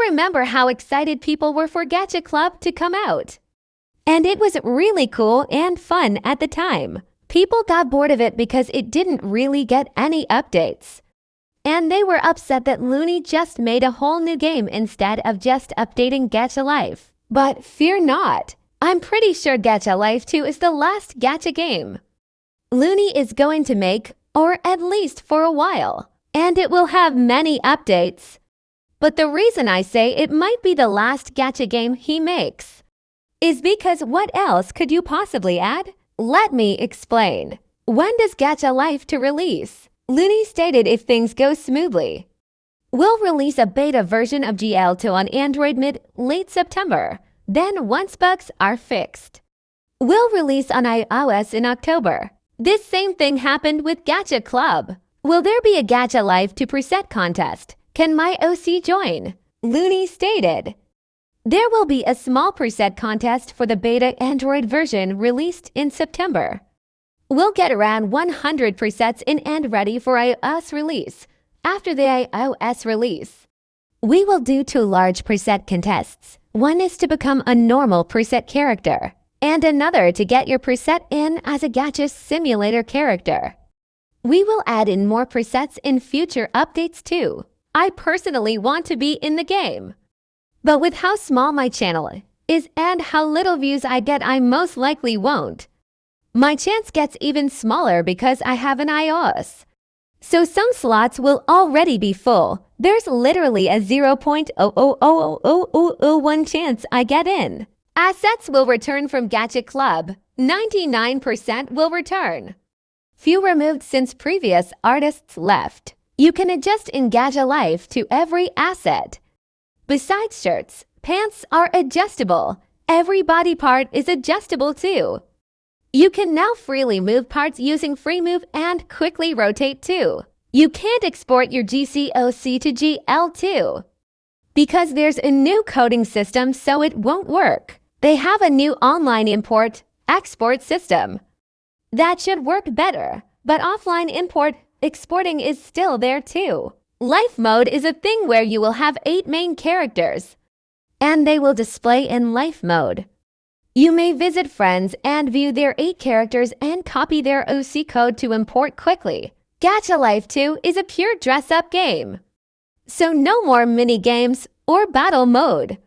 remember how excited people were for Gacha Club to come out. And it was really cool and fun at the time. People got bored of it because it didn't really get any updates. And they were upset that Looney just made a whole new game instead of just updating Gacha Life. But fear not. I'm pretty sure Gacha Life 2 is the last Gacha game Looney is going to make, or at least for a while. And it will have many updates. But the reason I say it might be the last Gacha game he makes is because what else could you possibly add? Let me explain. When does Gacha Life to release? Looney stated if things go smoothly, we'll release a beta version of GL2 on Android mid-late September. Then once bugs are fixed, we'll release on iOS in October. This same thing happened with Gacha Club. Will there be a Gacha Life 2 preset contest? Can my OC join? Looney stated, there will be a small preset contest for the beta Android version released in September. We'll get around 100 presets in and ready for iOS release. After the iOS release, we will do 2 large preset contests. One is to become a normal preset character, and another to get your preset in as a Gacha Simulator character. We will add in more presets in future updates too. I personally want to be in the game. But with how small my channel is and how little views I get, I most likely won't. My chance gets even smaller because I have an iOS. So some slots will already be full. There's literally a 0.0000001 chance I get in. Assets will return from Gacha Club. 99% will return. Few removed since previous artists left. You can adjust in Gacha Life to every asset. Besides shirts, pants are adjustable. Every body part is adjustable too. You can now freely move parts using Free Move and quickly rotate too. You can't export your GCOC to GL2 because there's a new coding system, so it won't work. They have a new online import-export system that should work better, but offline import-exporting is still there too. Life mode is a thing where you will have 8 main characters, and they will display in life mode. You may visit friends and view their 8 characters and copy their OC code to import quickly. Gacha Life 2 is a pure dress-up game. So no more mini-games or battle mode.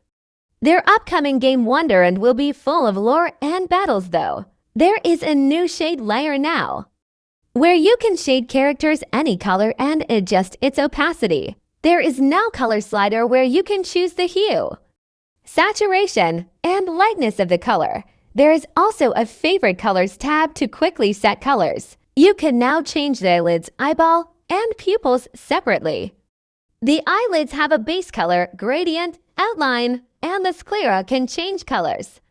Their upcoming game Wonder and will be full of lore and battles though. There is a new shade layer now, where you can shade characters any color and adjust its opacity. There is now color slider where you can choose the hue, saturation, and lightness of the color. There is also a favorite colors tab to quickly set colors. You can now change the eyelids, eyeball, and pupils separately. The eyelids have a base color, gradient, outline, and the sclera can change colors.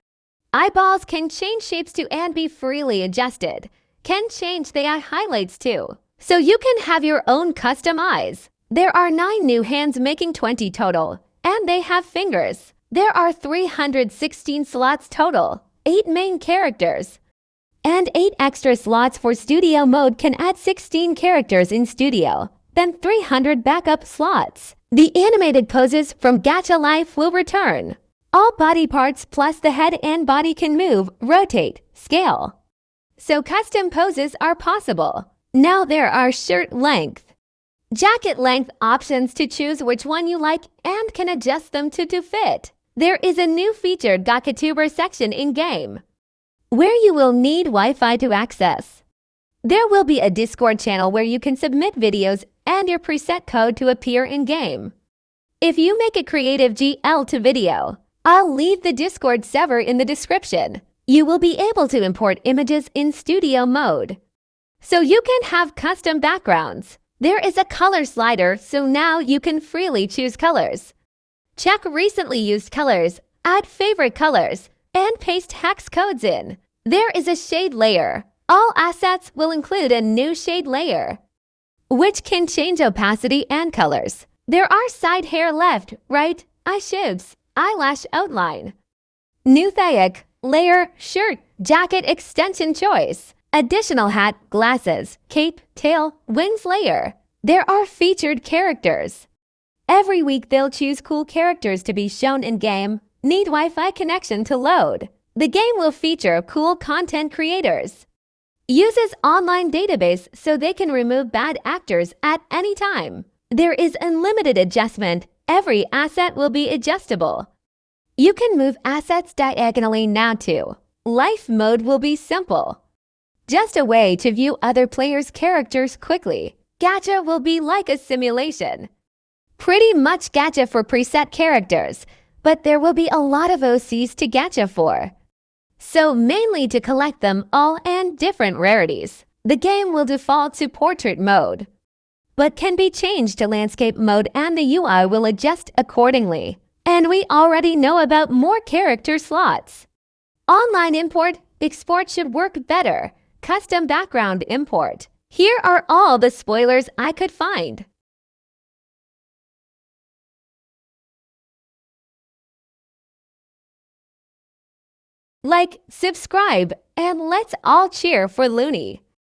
Eyeballs can change shapes too and be freely adjusted. Can change the eye highlights too, so you can have your own custom eyes. There are 9 new hands making 20 total, and they have fingers. There are 316 slots total, 8 main characters, and 8 extra slots for studio mode can add 16 characters in studio, then 300 backup slots. The animated poses from Gacha Life will return. All body parts plus the head and body can move, rotate, scale. So custom poses are possible. Now there are shirt length, jacket length options to choose which one you like and can adjust them to fit. There is a new featured GachaTuber section in-game, where you will need Wi-Fi to access. There will be a Discord channel where you can submit videos and your preset code to appear in-game. If you make a creative GL2 video, I'll leave the Discord server in the description. You will be able to import images in studio mode, so you can have custom backgrounds. There is a color slider, so now you can freely choose colors. Check recently used colors, add favorite colors, and paste hex codes in. There is a shade layer. All assets will include a new shade layer, which can change opacity and colors. There are side hair left, right, eye shapes, eyelash outline, new thick layer, shirt, jacket extension choice, additional hat, glasses, cape, tail, wings layer. There are featured characters Every week they'll choose cool characters to be shown in-game. Need Wi-Fi connection to load. The game will feature cool content creators. Uses online database so they can remove bad actors at any time. There is unlimited adjustment. Every asset will be adjustable. You can move assets diagonally now too. Life mode will be simple. Just a way to view other players' characters quickly. Gacha will be like a simulation. Pretty much gacha for preset characters, but there will be a lot of OCs to gacha for. So mainly to collect them all and different rarities. The game will default to portrait mode, but can be changed to landscape mode and the UI will adjust accordingly. And we already know about more character slots. Online export should work better. Custom background import. Here are all the spoilers I could find. Like, subscribe, and let's all cheer for Looney.